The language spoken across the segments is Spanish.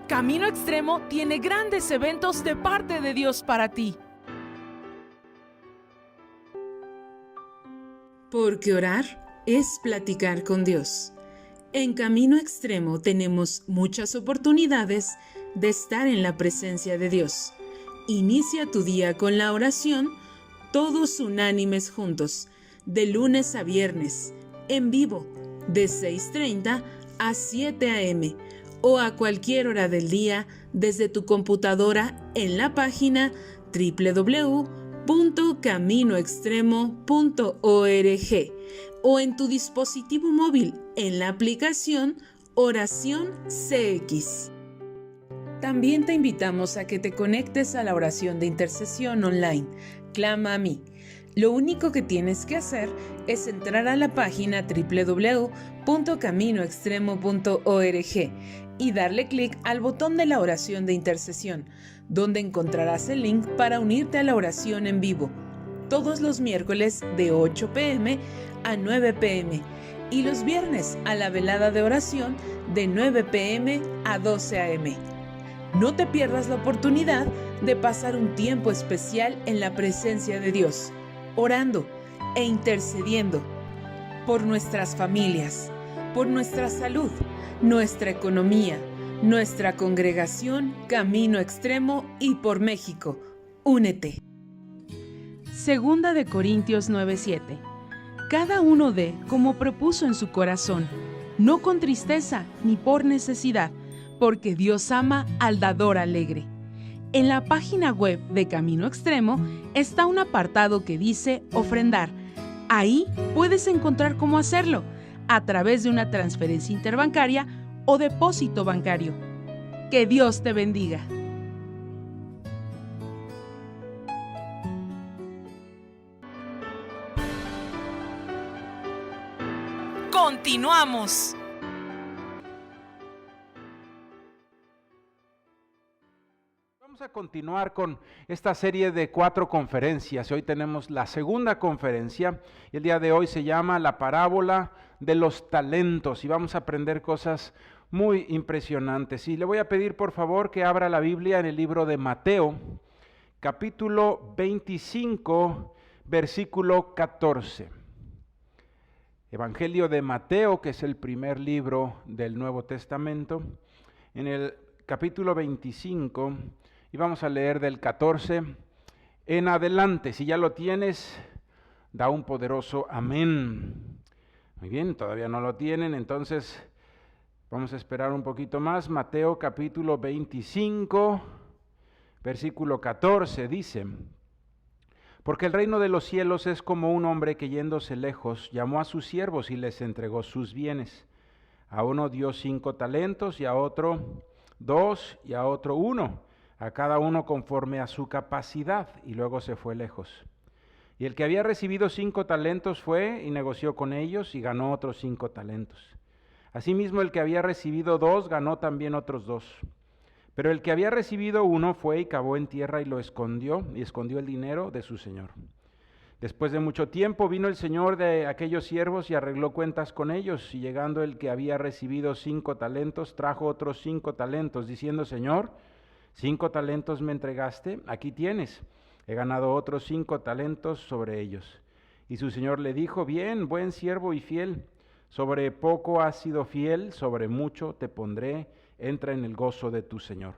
Camino Extremo tiene grandes eventos de parte de Dios para ti. Porque orar es platicar con Dios. En Camino Extremo tenemos muchas oportunidades de estar en la presencia de Dios. Inicia tu día con la oración, todos unánimes juntos, de lunes a viernes, en vivo, de 6:30 a 7 a.m. o a cualquier hora del día desde tu computadora en la página www.caminoextremo.org o en tu dispositivo móvil en la aplicación Oración CX. También te invitamos a que te conectes a la oración de intercesión online, Clama a mí. Lo único que tienes que hacer es entrar a la página www.caminoextremo.org y darle clic al botón de la oración de intercesión, donde encontrarás el link para unirte a la oración en vivo, todos los miércoles de 8 p.m. a 9 p.m. y los viernes a la velada de oración de 9 p.m. a 12 a.m. No te pierdas la oportunidad de pasar un tiempo especial en la presencia de Dios, orando e intercediendo por nuestras familias, por nuestra salud, nuestra economía, nuestra congregación Camino Extremo y por México. Únete. Segunda de Corintios 9:7. Cada uno dé como propuso en su corazón, no con tristeza ni por necesidad, porque Dios ama al dador alegre. En la página web de Camino Extremo está un apartado que dice ofrendar. Ahí puedes encontrar cómo hacerlo, a través de una transferencia interbancaria o depósito bancario. Que Dios te bendiga. Continuamos. Vamos a continuar con esta serie de 4 conferencias. Hoy tenemos la segunda conferencia y el día de hoy se llama La parábola de los talentos y vamos a aprender cosas muy impresionantes. Y le voy a pedir por favor que abra la Biblia en el libro de Mateo, capítulo 25, versículo 14. Evangelio de Mateo, que es el primer libro del Nuevo Testamento, en el capítulo 25, y vamos a leer del 14 en adelante. Si ya lo tienes, da un poderoso amén. Muy bien, todavía no lo tienen, entonces vamos a esperar un poquito más. Mateo capítulo 25, versículo 14, dice: porque el reino de los cielos es como un hombre que yéndose lejos, llamó a sus siervos y les entregó sus bienes. A uno dio 5 talentos, y a otro 2, y a otro 1, a cada uno conforme a su capacidad, y luego se fue lejos. Y el que había recibido 5 talentos fue y negoció con ellos, y ganó otros 5 talentos. Asimismo, el que había recibido 2, ganó también otros 2. Pero el que había recibido 1 fue y cavó en tierra y lo escondió, y escondió el dinero de su señor. Después de mucho tiempo vino el señor de aquellos siervos y arregló cuentas con ellos, y llegando el que había recibido 5 talentos, trajo otros 5 talentos, diciendo: Señor, 5 talentos me entregaste, aquí tienes, he ganado otros 5 talentos sobre ellos. Y su señor le dijo: bien, buen siervo y fiel, sobre poco has sido fiel, sobre mucho te pondré, entra en el gozo de tu señor.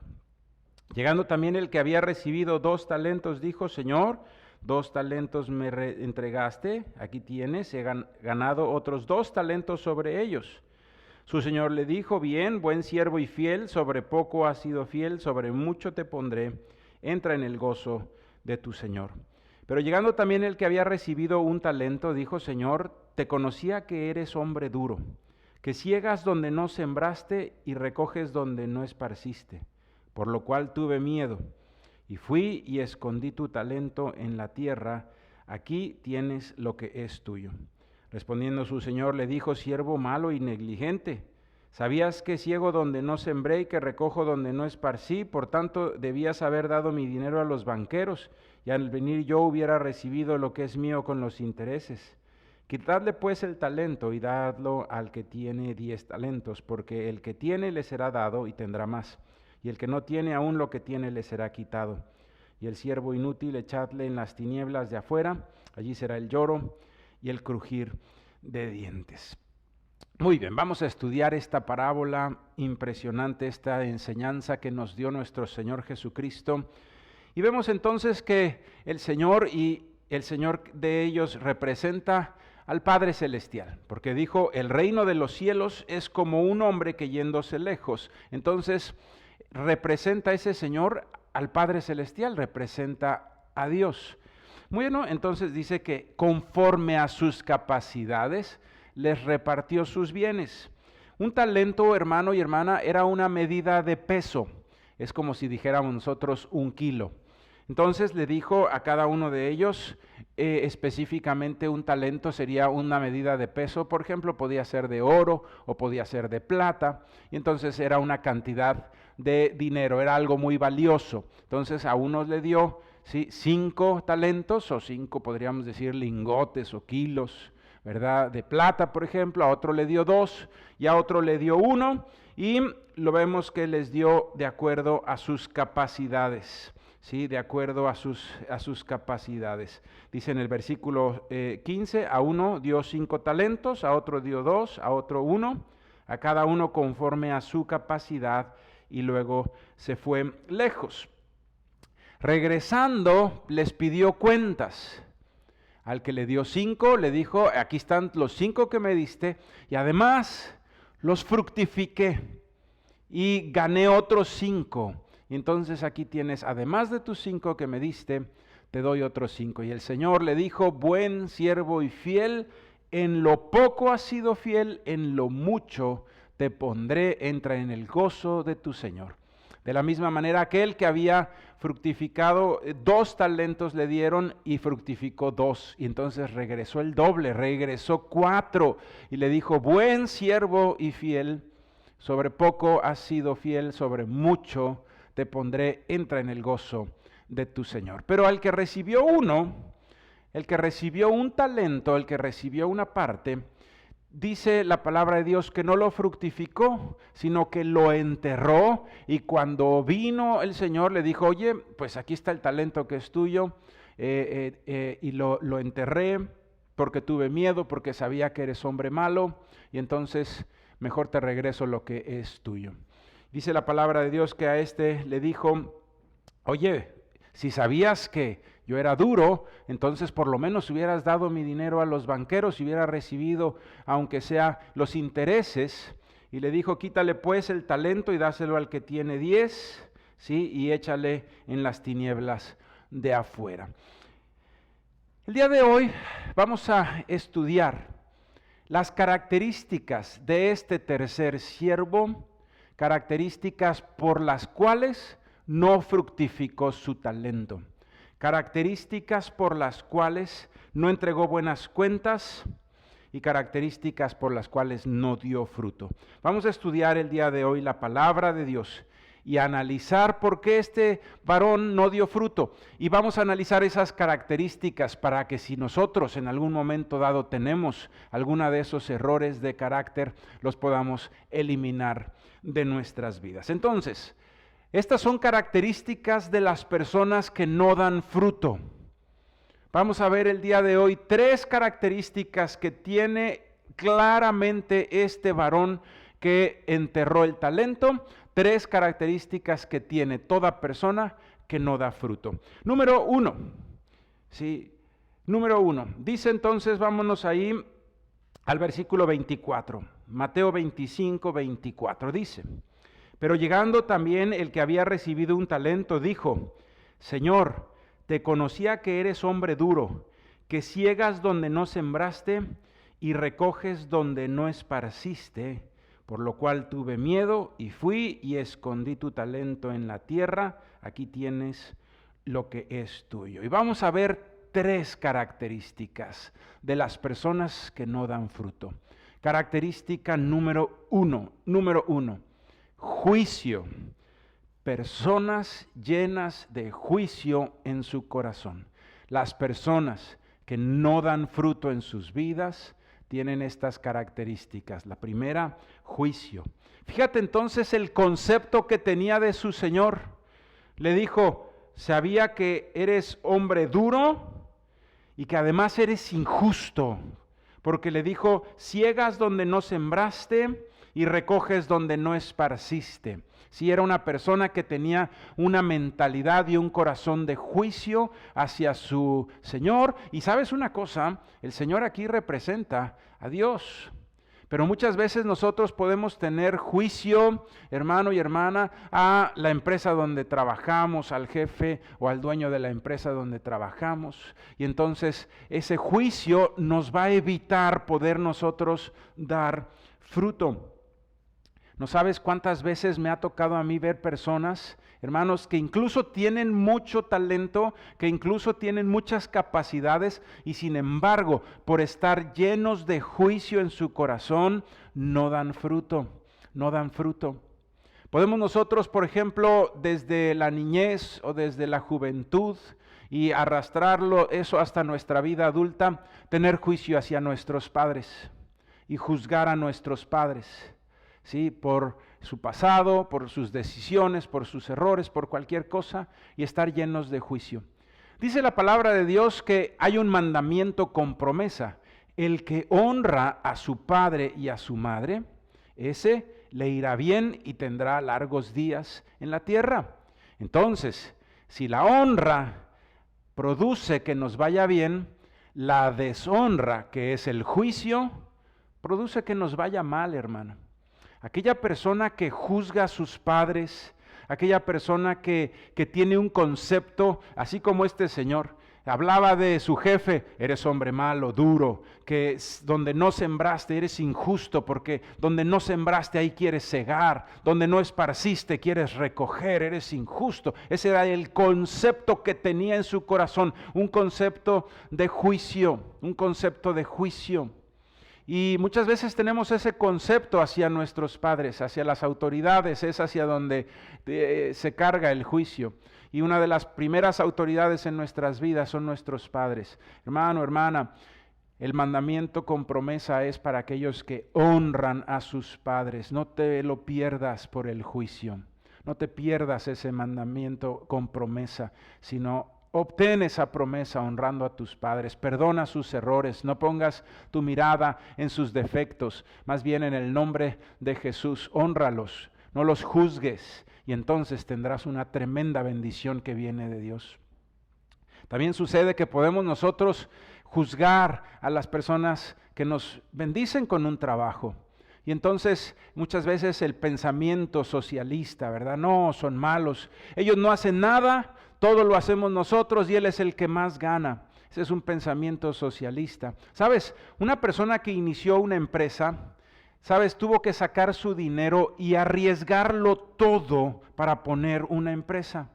Llegando también el que había recibido 2 talentos, dijo: Señor, 2 talentos me entregaste, aquí tienes, he ganado otros 2 talentos sobre ellos. Su señor le dijo: bien, buen siervo y fiel, sobre poco has sido fiel, sobre mucho te pondré, entra en el gozo de tu señor. Pero llegando también el que había recibido 1 talento, dijo: Señor, te conocía que eres hombre duro, que ciegas donde no sembraste y recoges donde no esparciste, por lo cual tuve miedo, y fui y escondí tu talento en la tierra, aquí tienes lo que es tuyo. Respondiendo su señor le dijo: siervo malo y negligente, ¿sabías que ciego donde no sembré y que recojo donde no esparcí? Por tanto debías haber dado mi dinero a los banqueros, y al venir yo hubiera recibido lo que es mío con los intereses. Quitadle pues el talento y dadlo al que tiene 10 talentos, porque el que tiene le será dado y tendrá más, y el que no tiene aún lo que tiene le será quitado. Y el siervo inútil echadle en las tinieblas de afuera, allí será el lloro y el crujir de dientes. Muy bien, vamos a estudiar esta parábola impresionante, esta enseñanza que nos dio nuestro Señor Jesucristo. Y vemos entonces que el Señor de ellos representa al Padre Celestial, porque dijo, el reino de los cielos es como un hombre que yéndose lejos. Entonces, representa ese Señor al Padre Celestial, representa a Dios. Bueno, entonces dice que conforme a sus capacidades, les repartió sus bienes. Un talento, hermano y hermana, era una medida de peso. Es como si dijéramos nosotros 1 kilo. Entonces le dijo a cada uno de ellos, específicamente un talento sería una medida de peso. Por ejemplo, podía ser de oro o podía ser de plata. Y entonces era una cantidad de dinero, era algo muy valioso. Entonces a unos le dio 5 talentos o 5, podríamos decir, lingotes o kilos, ¿verdad? De plata, por ejemplo, a otro le dio 2 y a otro le dio 1, y lo vemos que les dio de acuerdo a sus capacidades, ¿sí? De acuerdo a sus capacidades. Dice en el versículo 15, a uno dio 5 talentos, a otro dio 2, a otro 1, a cada uno conforme a su capacidad, y luego se fue lejos. Regresando, les pidió cuentas. Al que le dio 5, le dijo, aquí están los 5 que me diste, y además los fructifiqué y gané otros 5. Y entonces aquí tienes, además de tus 5 que me diste, te doy otros 5. Y el Señor le dijo, buen siervo y fiel, en lo poco has sido fiel, en lo mucho te pondré, entra en el gozo de tu Señor. De la misma manera, aquel que había fructificado 2 talentos le dieron y fructificó 2. Y entonces regresó el doble, regresó 4. Y le dijo, buen siervo y fiel, sobre poco has sido fiel, sobre mucho te pondré, entra en el gozo de tu Señor. Pero al que recibió 1, el que recibió 1 talento, el que recibió una parte, dice la palabra de Dios que no lo fructificó, sino que lo enterró, y cuando vino el Señor le dijo, oye, pues aquí está el talento que es tuyo, y lo enterré porque tuve miedo, porque sabía que eres hombre malo, y entonces mejor te regreso lo que es tuyo. Dice la palabra de Dios que a este le dijo, oye, si sabías que yo era duro, entonces por lo menos hubieras dado mi dinero a los banqueros y hubiera recibido, aunque sea los intereses. Y le dijo, quítale pues el talento y dáselo al que tiene 10, ¿sí? Y échale en las tinieblas de afuera. El día de hoy vamos a estudiar las características de este tercer siervo, características por las cuales no fructificó su talento. Características por las cuales no entregó buenas cuentas y características por las cuales no dio fruto. Vamos a estudiar el día de hoy la palabra de Dios y a analizar por qué este varón no dio fruto. Y vamos a analizar esas características para que si nosotros en algún momento dado tenemos alguna de esos errores de carácter, los podamos eliminar de nuestras vidas. Entonces, estas son características de las personas que no dan fruto. Vamos a ver el día de hoy 3 características que tiene claramente este varón que enterró el talento, 3 características que tiene toda persona que no da fruto. Número 1, ¿sí? Número 1, dice entonces, vámonos ahí al versículo 24, Mateo 25, 24, dice: pero llegando también el que había recibido un talento, dijo: Señor, te conocía que eres hombre duro, que ciegas donde no sembraste y recoges donde no esparciste, por lo cual tuve miedo y fui y escondí tu talento en la tierra, aquí tienes lo que es tuyo. Y vamos a ver 3 características de las personas que no dan fruto. Característica número 1, juicio. Personas llenas de juicio en su corazón. Las personas que no dan fruto en sus vidas tienen estas características. La primera, juicio. Fíjate entonces el concepto que tenía de su Señor. Le dijo, sabía que eres hombre duro y que además eres injusto, porque le dijo, ciegas donde no sembraste y recoges donde no esparciste. Sí, era una persona que tenía una mentalidad y un corazón de juicio hacia su Señor. Y ¿sabes una cosa? El Señor aquí representa a Dios. Pero muchas veces nosotros podemos tener juicio, hermano y hermana, a la empresa donde trabajamos, al jefe o al dueño de la empresa donde trabajamos. Y entonces ese juicio nos va a evitar poder nosotros dar fruto. ¿No sabes cuántas veces me ha tocado a mí ver personas, hermanos, que incluso tienen mucho talento, que incluso tienen muchas capacidades y sin embargo, por estar llenos de juicio en su corazón, no dan fruto, no dan fruto? Podemos nosotros, por ejemplo, desde la niñez o desde la juventud y arrastrarlo eso hasta nuestra vida adulta, tener juicio hacia nuestros padres y juzgar a nuestros padres. ¿Sí? Por su pasado, por sus decisiones, por sus errores, por cualquier cosa, y estar llenos de juicio. Dice la palabra de Dios que hay un mandamiento con promesa. El que honra a su padre y a su madre, ese le irá bien y tendrá largos días en la tierra. Entonces, si la honra produce que nos vaya bien, la deshonra, que es el juicio, produce que nos vaya mal, hermano. Aquella persona que juzga a sus padres, aquella persona que tiene un concepto, así como este señor, hablaba de su jefe, eres hombre malo, duro, que donde no sembraste eres injusto, porque donde no sembraste ahí quieres cegar, donde no esparciste quieres recoger, eres injusto. Ese era el concepto que tenía en su corazón, un concepto de juicio, un concepto de juicio. Y muchas veces tenemos ese concepto hacia nuestros padres, hacia las autoridades, es hacia donde se carga el juicio. Y una de las primeras autoridades en nuestras vidas son nuestros padres. Hermano, hermana, el mandamiento con promesa es para aquellos que honran a sus padres. No te lo pierdas por el juicio. No te pierdas ese mandamiento con promesa, sino obtén esa promesa honrando a tus padres, perdona sus errores, no pongas tu mirada en sus defectos, más bien en el nombre de Jesús, hónralos, no los juzgues y entonces tendrás una tremenda bendición que viene de Dios. También sucede que podemos nosotros juzgar a las personas que nos bendicen con un trabajo. Y entonces muchas veces el pensamiento socialista, ¿verdad? No, son malos, ellos no hacen nada, todo lo hacemos nosotros y él es el que más gana. Ese es un pensamiento socialista. ¿Sabes? Una persona que inició una empresa, ¿sabes? Tuvo que sacar su dinero y arriesgarlo todo para poner una empresa.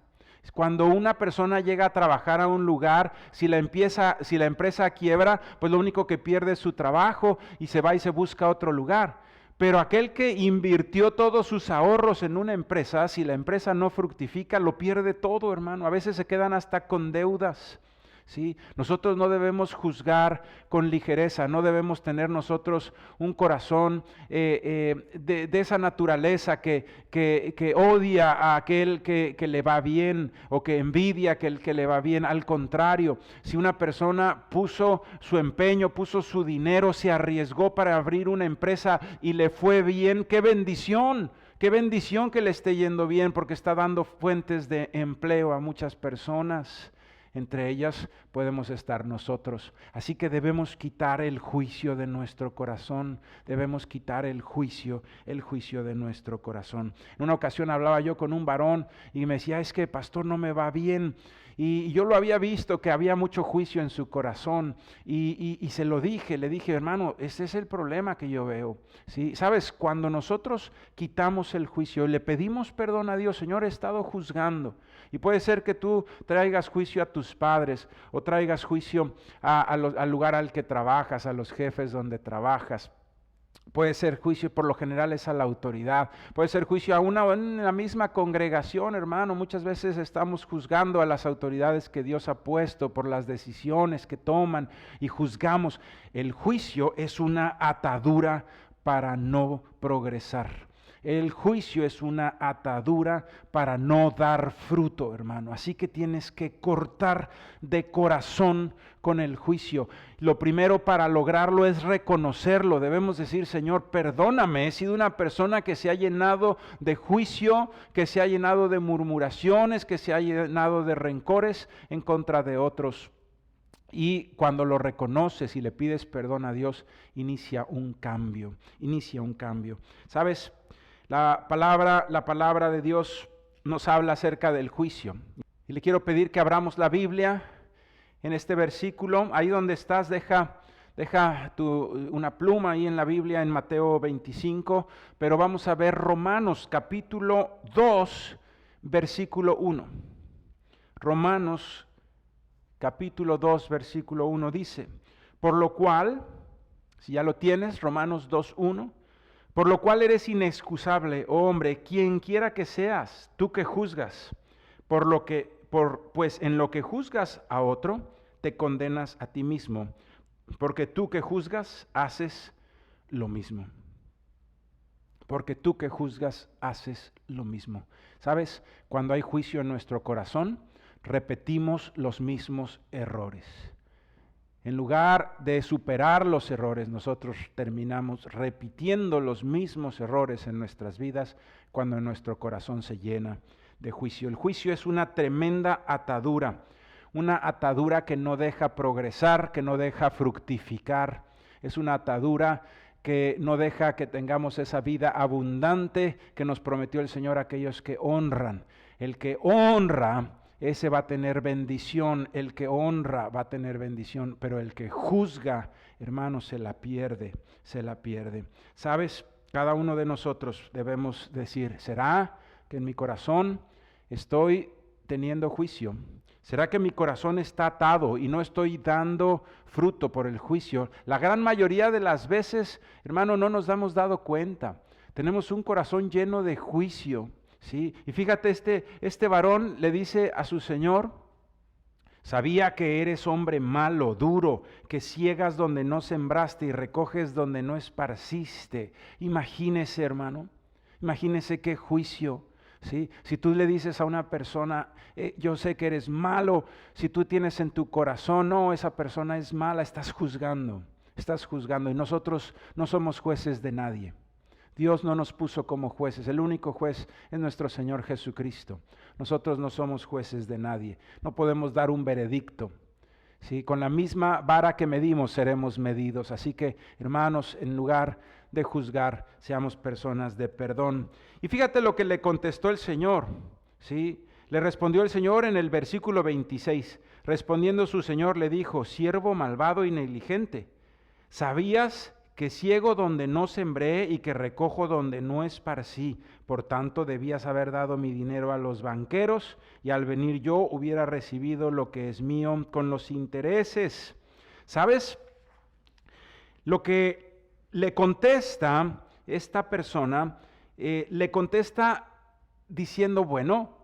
Cuando una persona llega a trabajar a un lugar, si la empresa quiebra, pues lo único que pierde es su trabajo y se va y se busca otro lugar. Pero aquel que invirtió todos sus ahorros en una empresa, si la empresa no fructifica, lo pierde todo, hermano. A veces se quedan hasta con deudas. ¿Sí? Nosotros no debemos juzgar con ligereza, no debemos tener nosotros un corazón de esa naturaleza que odia a aquel que le va bien o que envidia a aquel que le va bien. Al contrario, si una persona puso su empeño, puso su dinero, se arriesgó para abrir una empresa y le fue bien, ¡qué bendición! ¡Qué bendición que le esté yendo bien porque está dando fuentes de empleo a muchas personas! Entre ellas podemos estar nosotros. Así que debemos quitar el juicio de nuestro corazón. Debemos quitar el juicio de nuestro corazón. En una ocasión hablaba yo con un varón y me decía, es que pastor no me va bien. Y yo lo había visto que había mucho juicio en su corazón y se lo dije, le dije, hermano, ese es el problema que yo veo. ¿Sí? Sabes, cuando nosotros quitamos el juicio y le pedimos perdón a Dios, Señor, he estado juzgando. Y puede ser que tú traigas juicio a tus padres o traigas juicio al lugar al que trabajas, a los jefes donde trabajas. Puede ser juicio, por lo general es a la autoridad. Puede ser juicio a una en la misma congregación, hermano. Muchas veces estamos juzgando a las autoridades que Dios ha puesto por las decisiones que toman y juzgamos. El juicio es una atadura para no progresar. El juicio es una atadura para no dar fruto, hermano. Así que tienes que cortar de corazón con el juicio. Lo primero para lograrlo es reconocerlo. Debemos decir, Señor, perdóname, he sido una persona que se ha llenado de juicio, que se ha llenado de murmuraciones, que se ha llenado de rencores en contra de otros. Y cuando lo reconoces y le pides perdón a Dios, inicia un cambio. ¿Sabes? La palabra de Dios nos habla acerca del juicio. Y le quiero pedir que abramos la Biblia en este versículo. Ahí donde estás, deja una pluma ahí en la Biblia, en Mateo 25. Pero vamos a ver Romanos capítulo 2, versículo 1. Romanos capítulo 2, versículo 1 dice: por lo cual, si ya lo tienes, Romanos 2, 1. Por lo cual eres inexcusable, oh hombre, quien quiera que seas, tú que juzgas, pues en lo que juzgas a otro, te condenas a ti mismo, porque tú que juzgas, haces lo mismo. Porque tú que juzgas, haces lo mismo. ¿Sabes? Cuando hay juicio en nuestro corazón, repetimos los mismos errores. En lugar de superar los errores, nosotros terminamos repitiendo los mismos errores en nuestras vidas cuando nuestro corazón se llena de juicio. El juicio es una tremenda atadura, una atadura que no deja progresar, que no deja fructificar. Es una atadura que no deja que tengamos esa vida abundante que nos prometió el Señor a aquellos que honran. El que honra, ese va a tener bendición. El que honra va a tener bendición, pero el que juzga, hermano, se la pierde. ¿Sabes? Cada uno de nosotros debemos decir, ¿será que en mi corazón estoy teniendo juicio? ¿Será que mi corazón está atado y no estoy dando fruto por el juicio? La gran mayoría de las veces, hermano, no nos hemos dado cuenta. Tenemos un corazón lleno de juicio. ¿Sí? Y fíjate, este varón le dice a su señor: sabía que eres hombre malo, duro, que ciegas donde no sembraste y recoges donde no esparciste. Imagínese, hermano, imagínese qué juicio. ¿Sí? Si tú le dices a una persona, yo sé que eres malo, si tú tienes en tu corazón, no, esa persona es mala, estás juzgando, y nosotros no somos jueces de nadie. Dios no nos puso como jueces, el único juez es nuestro Señor Jesucristo. Nosotros no somos jueces de nadie, no podemos dar un veredicto. ¿Sí? Con la misma vara que medimos seremos medidos, así que, hermanos, en lugar de juzgar, seamos personas de perdón. Y fíjate lo que le contestó el Señor, ¿sí? Le respondió el Señor en el versículo 26, respondiendo su Señor le dijo: siervo malvado y negligente, ¿sabías que ciego donde no sembré y que recojo donde no esparcí? Por tanto, debías haber dado mi dinero a los banqueros, y al venir yo hubiera recibido lo que es mío con los intereses. ¿Sabes? Lo que le contesta esta persona, le contesta diciendo, bueno,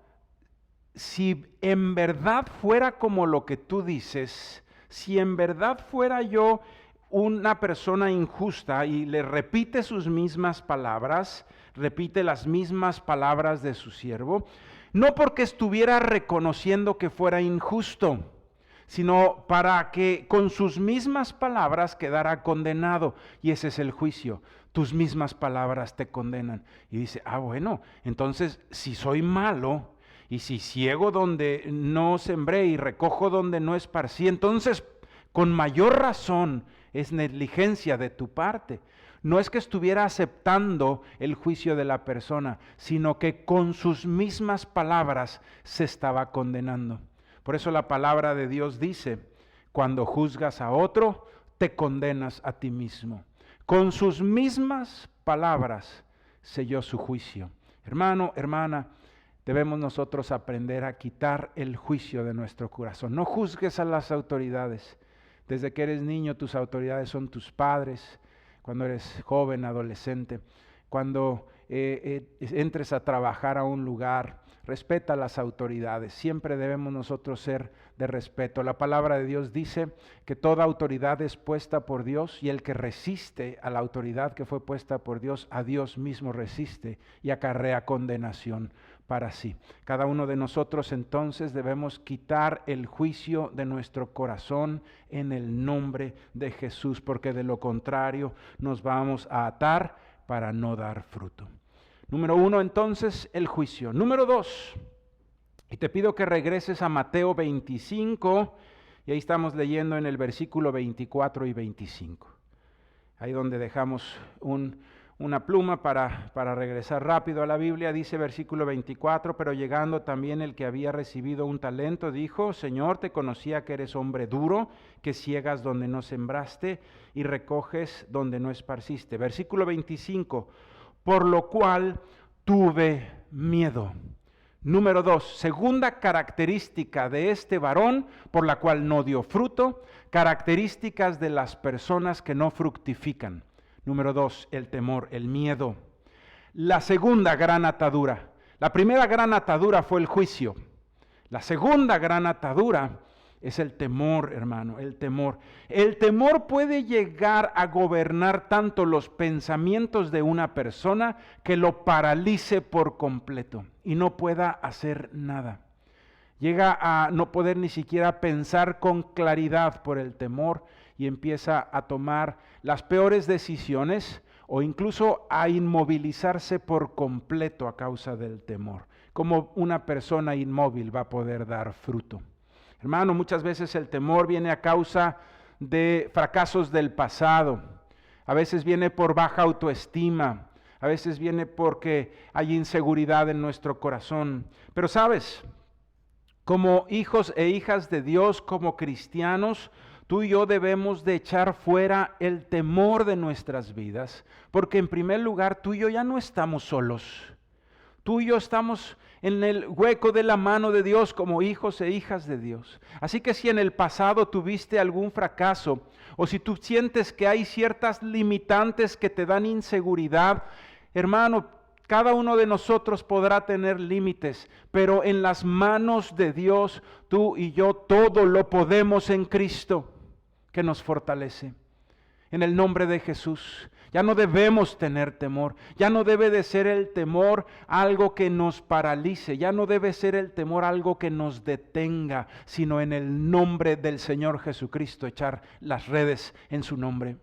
si en verdad fuera como lo que tú dices, si en verdad fuera yo una persona injusta, y le repite sus mismas palabras, repite las mismas palabras de su siervo, no porque estuviera reconociendo que fuera injusto, sino para que con sus mismas palabras quedara condenado. Y ese es el juicio, tus mismas palabras te condenan. Y dice, bueno, entonces si soy malo, y si ciego donde no sembré y recojo donde no esparcí, entonces con mayor razón es negligencia de tu parte. No es que estuviera aceptando el juicio de la persona, sino que con sus mismas palabras se estaba condenando. Por eso la palabra de Dios dice, cuando juzgas a otro, te condenas a ti mismo. Con sus mismas palabras selló su juicio. Hermano, hermana, debemos nosotros aprender a quitar el juicio de nuestro corazón. No juzgues a las autoridades. Desde que eres niño, tus autoridades son tus padres. cuando eres joven, adolescente, cuando entres a trabajar a un lugar, respeta a las autoridades. Siempre debemos nosotros ser de respeto. La palabra de Dios dice que toda autoridad es puesta por Dios, y el que resiste a la autoridad que fue puesta por Dios, a Dios mismo resiste y acarrea condenación para sí. Cada uno de nosotros entonces debemos quitar el juicio de nuestro corazón en el nombre de Jesús, porque de lo contrario nos vamos a atar para no dar fruto. Número 1, entonces, el juicio. Número 2, y te pido que regreses a Mateo 25, y ahí estamos leyendo en el versículo 24 y 25. Ahí donde dejamos una pluma para regresar rápido a la Biblia. Dice versículo 24, pero llegando también el que había recibido un talento, dijo: Señor, te conocía que eres hombre duro, que ciegas donde no sembraste y recoges donde no esparciste. Versículo 25, por lo cual tuve miedo. Número 2, segunda característica de este varón por la cual no dio fruto, características de las personas que no fructifican. Número 2, el temor, el miedo. La segunda gran atadura. La primera gran atadura fue el juicio. La segunda gran atadura es el temor, hermano, el temor. El temor puede llegar a gobernar tanto los pensamientos de una persona que lo paralice por completo y no pueda hacer nada. Llega a no poder ni siquiera pensar con claridad por el temor y empieza a tomar las peores decisiones o incluso a inmovilizarse por completo a causa del temor. ¿Cómo una persona inmóvil va a poder dar fruto? Hermano, muchas veces el temor viene a causa de fracasos del pasado. A veces viene por baja autoestima. A veces viene porque hay inseguridad en nuestro corazón. Pero sabes, como hijos e hijas de Dios, como cristianos, tú y yo debemos de echar fuera el temor de nuestras vidas, porque en primer lugar tú y yo ya no estamos solos. Tú y yo estamos en el hueco de la mano de Dios como hijos e hijas de Dios. Así que si en el pasado tuviste algún fracaso, o si tú sientes que hay ciertas limitantes que te dan inseguridad, hermano, cada uno de nosotros podrá tener límites, pero en las manos de Dios, tú y yo todo lo podemos en Cristo, que nos fortalece. En el nombre de Jesús, ya no debemos tener temor, ya no debe de ser el temor algo que nos paralice, ya no debe ser el temor algo que nos detenga, sino en el nombre del Señor Jesucristo echar las redes en su nombre.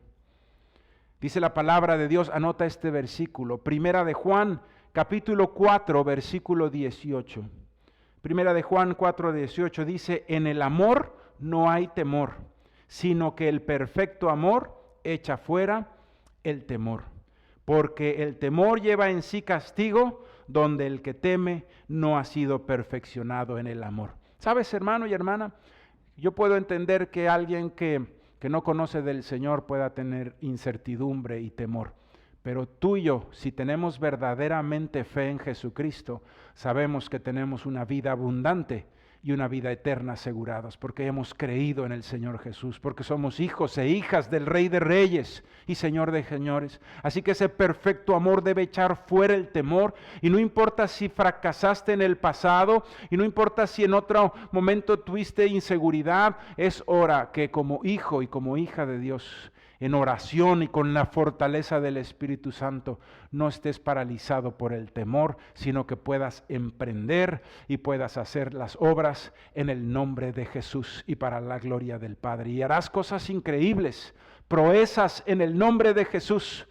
Dice la palabra de Dios, anota este versículo, Primera de Juan, capítulo 4, versículo 18. Primera de Juan 4, 18 dice, en el amor no hay temor, sino que el perfecto amor echa fuera el temor, porque el temor lleva en sí castigo, donde el que teme no ha sido perfeccionado en el amor. ¿Sabes, hermano y hermana? Yo puedo entender que alguien que no conoce del Señor pueda tener incertidumbre y temor, pero tú y yo, si tenemos verdaderamente fe en Jesucristo, sabemos que tenemos una vida abundante y una vida eterna asegurados, porque hemos creído en el Señor Jesús, porque somos hijos e hijas del Rey de Reyes y Señor de Señores. Así que ese perfecto amor debe echar fuera el temor, y no importa si fracasaste en el pasado, y no importa si en otro momento tuviste inseguridad, es hora que como hijo y como hija de Dios, en oración y con la fortaleza del Espíritu Santo, no estés paralizado por el temor, sino que puedas emprender y puedas hacer las obras en el nombre de Jesús y para la gloria del Padre. Y harás cosas increíbles, proezas en el nombre de Jesús.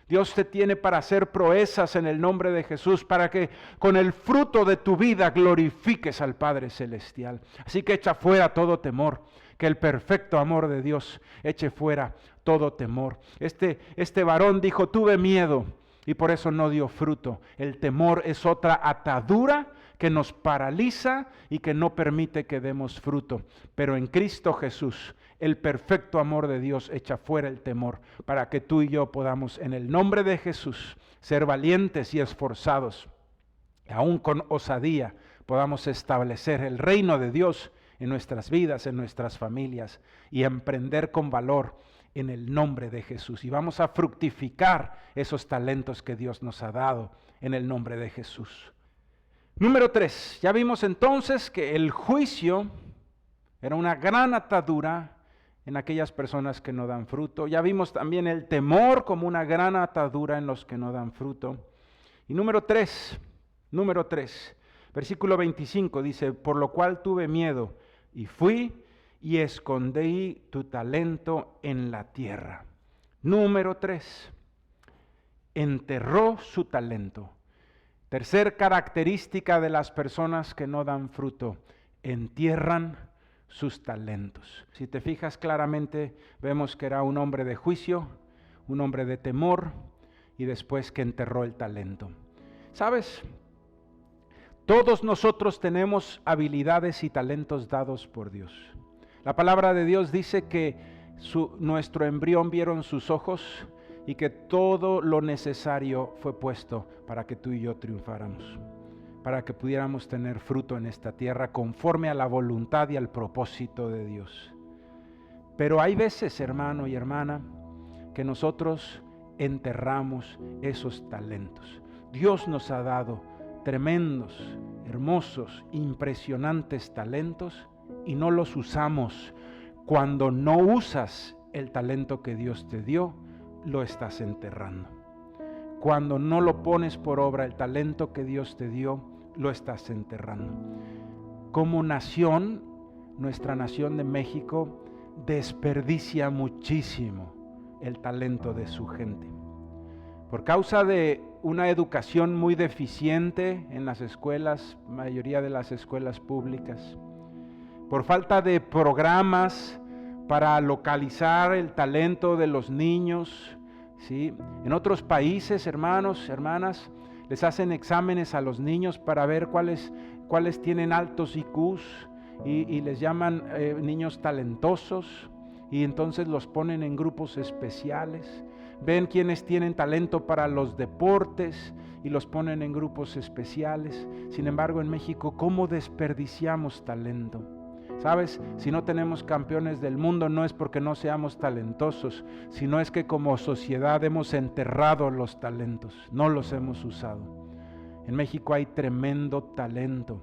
Dios te tiene para hacer proezas en el nombre de Jesús, para que con el fruto de tu vida glorifiques al Padre Celestial. Así que echa fuera todo temor, que el perfecto amor de Dios eche fuera todo temor. Este varón dijo, tuve miedo, y por eso no dio fruto. El temor es otra atadura que nos paraliza y que no permite que demos fruto. Pero en Cristo Jesús, el perfecto amor de Dios echa fuera el temor, para que tú y yo podamos en el nombre de Jesús ser valientes y esforzados, aún con osadía podamos establecer el reino de Dios en nuestras vidas, en nuestras familias, y emprender con valor en el nombre de Jesús. Y vamos a fructificar esos talentos que Dios nos ha dado en el nombre de Jesús. Número 3, ya vimos entonces que el juicio era una gran atadura en aquellas personas que no dan fruto. Ya vimos también el temor como una gran atadura en los que no dan fruto. Y número 3, versículo 25 dice, por lo cual tuve miedo y fui y escondí tu talento en la tierra. Número 3, enterró su talento. Tercer característica de las personas que no dan fruto, entierran sus talentos. Si te fijas claramente, vemos que era un hombre de juicio, un hombre de temor y después que enterró el talento. ¿Sabes? Todos nosotros tenemos habilidades y talentos dados por Dios. La palabra de Dios dice que nuestro embrión vieron sus ojos y que todo lo necesario fue puesto para que tú y yo triunfáramos, para que pudiéramos tener fruto en esta tierra conforme a la voluntad y al propósito de Dios. Pero hay veces, hermano y hermana, que nosotros enterramos esos talentos. Dios nos ha dado tremendos, hermosos, impresionantes talentos y no los usamos. Cuando no usas el talento que Dios te dio, lo estás enterrando. Cuando no lo pones por obra el talento que Dios te dio, lo estás enterrando. Como nación, nuestra nación de México desperdicia muchísimo el talento de su gente. Por causa de una educación muy deficiente en las escuelas, mayoría de las escuelas públicas, por falta de programas para localizar el talento de los niños, ¿sí? En otros países, hermanos, hermanas, les hacen exámenes a los niños para ver cuáles tienen altos IQs y les llaman niños talentosos y entonces los ponen en grupos especiales. Ven quienes tienen talento para los deportes y los ponen en grupos especiales. Sin embargo, en México, ¿cómo desperdiciamos talento? ¿Sabes? Si no tenemos campeones del mundo no es porque no seamos talentosos, sino es que como sociedad hemos enterrado los talentos, no los hemos usado. En México hay tremendo talento.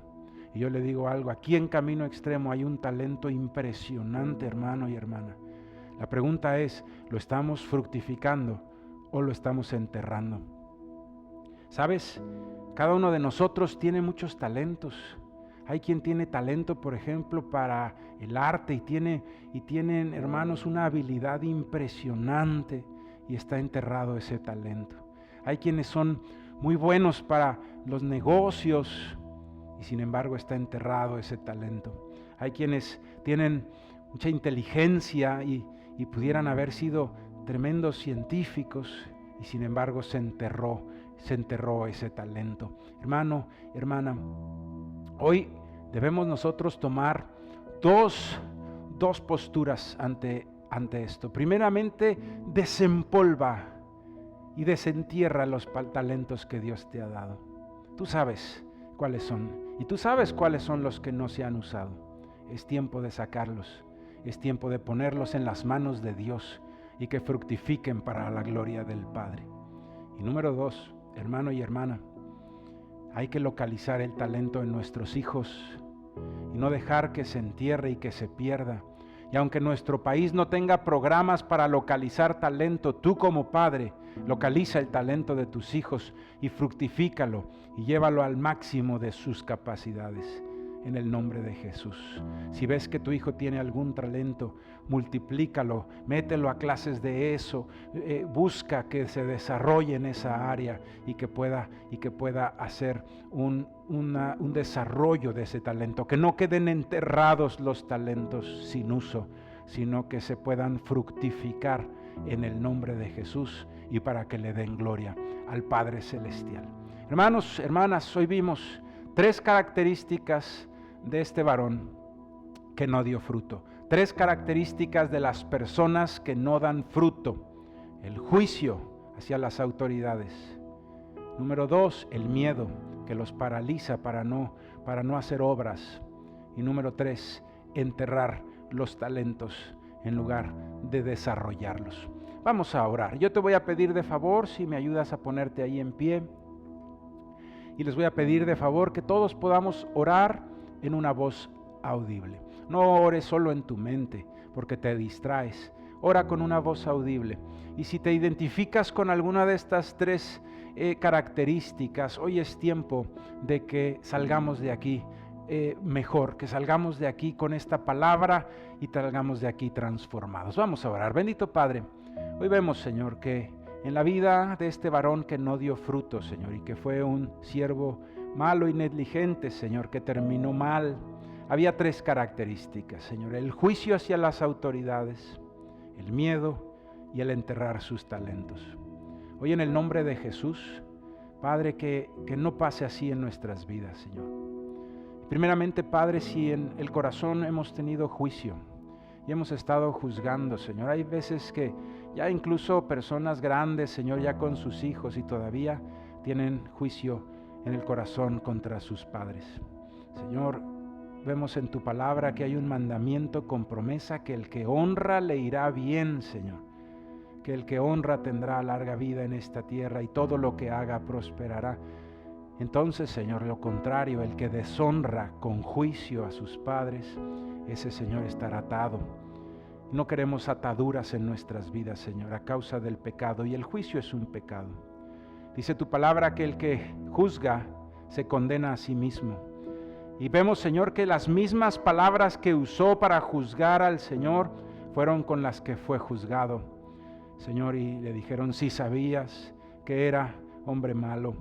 Y yo le digo algo, aquí en Camino Extremo hay un talento impresionante, hermano y hermana. La pregunta es, ¿lo estamos fructificando o lo estamos enterrando? ¿Sabes? Cada uno de nosotros tiene muchos talentos. Hay quien tiene talento, por ejemplo, para el arte y tienen, hermanos, una habilidad impresionante y está enterrado ese talento. Hay quienes son muy buenos para los negocios y sin embargo está enterrado ese talento. Hay quienes tienen mucha inteligencia y pudieran haber sido tremendos científicos y sin embargo se enterró ese talento. Hermano, hermana, hoy debemos nosotros tomar dos posturas ante esto. Primeramente, desempolva y desentierra los talentos que Dios te ha dado. Tú sabes cuáles son y tú sabes cuáles son los que no se han usado. Es tiempo de sacarlos, es tiempo de ponerlos en las manos de Dios y que fructifiquen para la gloria del Padre. Y número 2, hermano y hermana, hay que localizar el talento en nuestros hijos y no dejar que se entierre y que se pierda. Y aunque nuestro país no tenga programas para localizar talento, tú como padre, localiza el talento de tus hijos y fructifícalo y llévalo al máximo de sus capacidades. En el nombre de Jesús. Si ves que tu hijo tiene algún talento, multiplícalo, mételo a clases de eso, busca que se desarrolle en esa área y que pueda hacer un desarrollo de ese talento, que no queden enterrados los talentos sin uso, sino que se puedan fructificar en el nombre de Jesús y para que le den gloria al Padre Celestial. Hermanos, hermanas, hoy vimos 3 características de este varón que no dio fruto. 3 características de las personas que no dan fruto. El juicio hacia las autoridades. Número 2, el miedo que los paraliza para no hacer obras. Y número 3, enterrar los talentos en lugar de desarrollarlos. Vamos a orar. Yo te voy a pedir de favor si me ayudas a ponerte ahí en pie. Y les voy a pedir de favor que todos podamos orar en una voz audible. No ores solo en tu mente, porque te distraes. Ora con una voz audible. Y si te identificas con alguna de estas tres características, hoy es tiempo de que salgamos de aquí mejor, que salgamos de aquí con esta palabra y salgamos de aquí transformados. Vamos a orar. Bendito Padre, hoy vemos, Señor, que en la vida de este varón que no dio fruto, Señor, y que fue un siervo malo y negligente, Señor, que terminó mal, había tres características, Señor: el juicio hacia las autoridades, el miedo y el enterrar sus talentos. Hoy en el nombre de Jesús, Padre, que no pase así en nuestras vidas, Señor. Primeramente, Padre, si en el corazón hemos tenido juicio y hemos estado juzgando, Señor, hay veces que ya incluso personas grandes, Señor, ya con sus hijos y todavía tienen juicio en el corazón contra sus padres. Señor, vemos en tu palabra que hay un mandamiento con promesa que el que honra le irá bien, Señor. Que el que honra tendrá larga vida en esta tierra y todo lo que haga prosperará. Entonces, Señor, lo contrario, el que deshonra con juicio a sus padres, ese, Señor, estará atado. No queremos ataduras en nuestras vidas, Señor, a causa del pecado, y el juicio es un pecado. Dice tu palabra que el que juzga se condena a sí mismo. Y vemos, Señor, que las mismas palabras que usó para juzgar al Señor fueron con las que fue juzgado, Señor, y le dijeron: sí sabías que era hombre malo.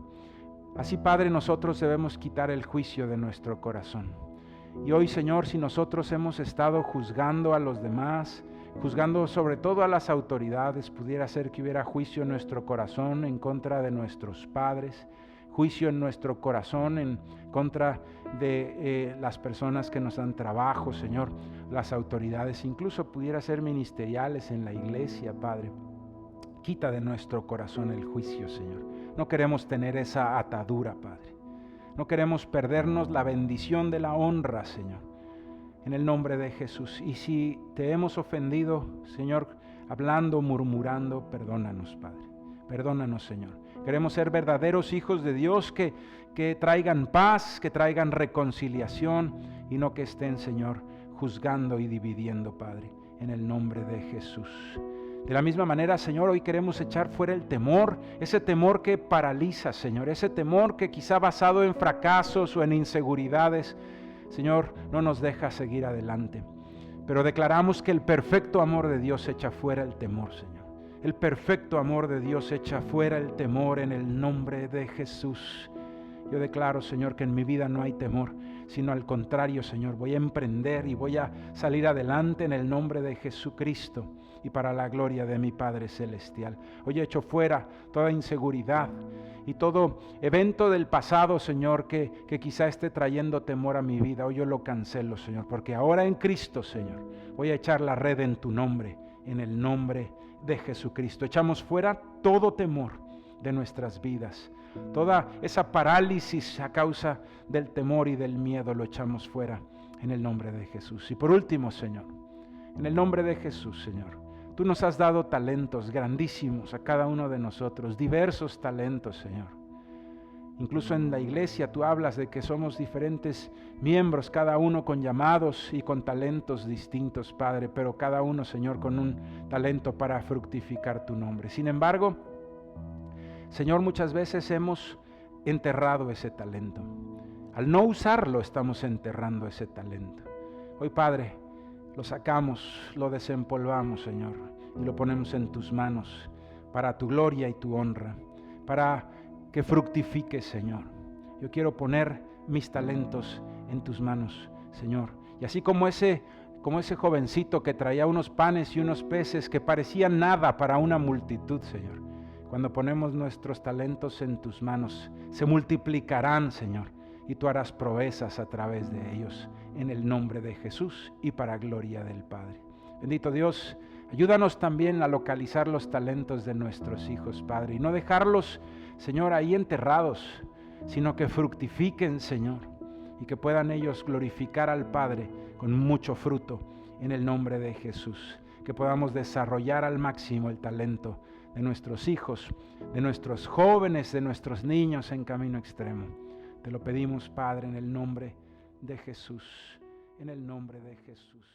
Así, Padre, nosotros debemos quitar el juicio de nuestro corazón. Y hoy, Señor, si nosotros hemos estado juzgando a los demás, juzgando sobre todo a las autoridades, pudiera ser que hubiera juicio en nuestro corazón en contra de nuestros padres, juicio en nuestro corazón en contra de las personas que nos dan trabajo, Señor, las autoridades, incluso pudiera ser ministeriales en la iglesia, Padre. Quita de nuestro corazón el juicio, Señor. No queremos tener esa atadura, Padre. No queremos perdernos la bendición de la honra, Señor, en el nombre de Jesús. Y si te hemos ofendido, Señor, hablando, murmurando, perdónanos, Padre. Perdónanos, Señor. Queremos ser verdaderos hijos de Dios que traigan paz, que traigan reconciliación y no que estén, Señor, juzgando y dividiendo, Padre, en el nombre de Jesús. De la misma manera, Señor, hoy queremos echar fuera el temor, ese temor que paraliza, Señor, ese temor que quizá basado en fracasos o en inseguridades, Señor, no nos deja seguir adelante. Pero declaramos que el perfecto amor de Dios echa fuera el temor, Señor. El perfecto amor de Dios echa fuera el temor en el nombre de Jesús. Yo declaro, Señor, que en mi vida no hay temor, sino al contrario, Señor, voy a emprender y voy a salir adelante en el nombre de Jesucristo y para la gloria de mi Padre Celestial. Hoy echo fuera toda inseguridad y todo evento del pasado, Señor, que quizá esté trayendo temor a mi vida. Hoy yo lo cancelo, Señor, porque ahora en Cristo, Señor, voy a echar la red en tu nombre, en el nombre de Jesucristo. Echamos fuera todo temor de nuestras vidas. Toda esa parálisis a causa del temor y del miedo lo echamos fuera en el nombre de Jesús. Y por último, Señor, en el nombre de Jesús, Señor, tú nos has dado talentos grandísimos a cada uno de nosotros, diversos talentos, Señor. Incluso en la iglesia tú hablas de que somos diferentes miembros, cada uno con llamados y con talentos distintos, Padre, pero cada uno, Señor, con un talento para fructificar tu nombre. Sin embargo, Señor, muchas veces hemos enterrado ese talento. Al no usarlo, estamos enterrando ese talento. Hoy, Padre, lo sacamos, lo desempolvamos, Señor, y lo ponemos en tus manos para tu gloria y tu honra, para que fructifique, Señor. Yo quiero poner mis talentos en tus manos, Señor. Y así como ese jovencito que traía unos panes y unos peces que parecían nada para una multitud, Señor. Cuando ponemos nuestros talentos en tus manos, se multiplicarán, Señor, y tú harás proezas a través de ellos, en el nombre de Jesús y para gloria del Padre. Bendito Dios, ayúdanos también a localizar los talentos de nuestros hijos, Padre, y no dejarlos, Señor, ahí enterrados, sino que fructifiquen, Señor, y que puedan ellos glorificar al Padre con mucho fruto, en el nombre de Jesús. que podamos desarrollar al máximo el talento de nuestros hijos, de nuestros jóvenes, de nuestros niños en Camino Extremo. Te lo pedimos, Padre, en el nombre de Jesús, en el nombre de Jesús.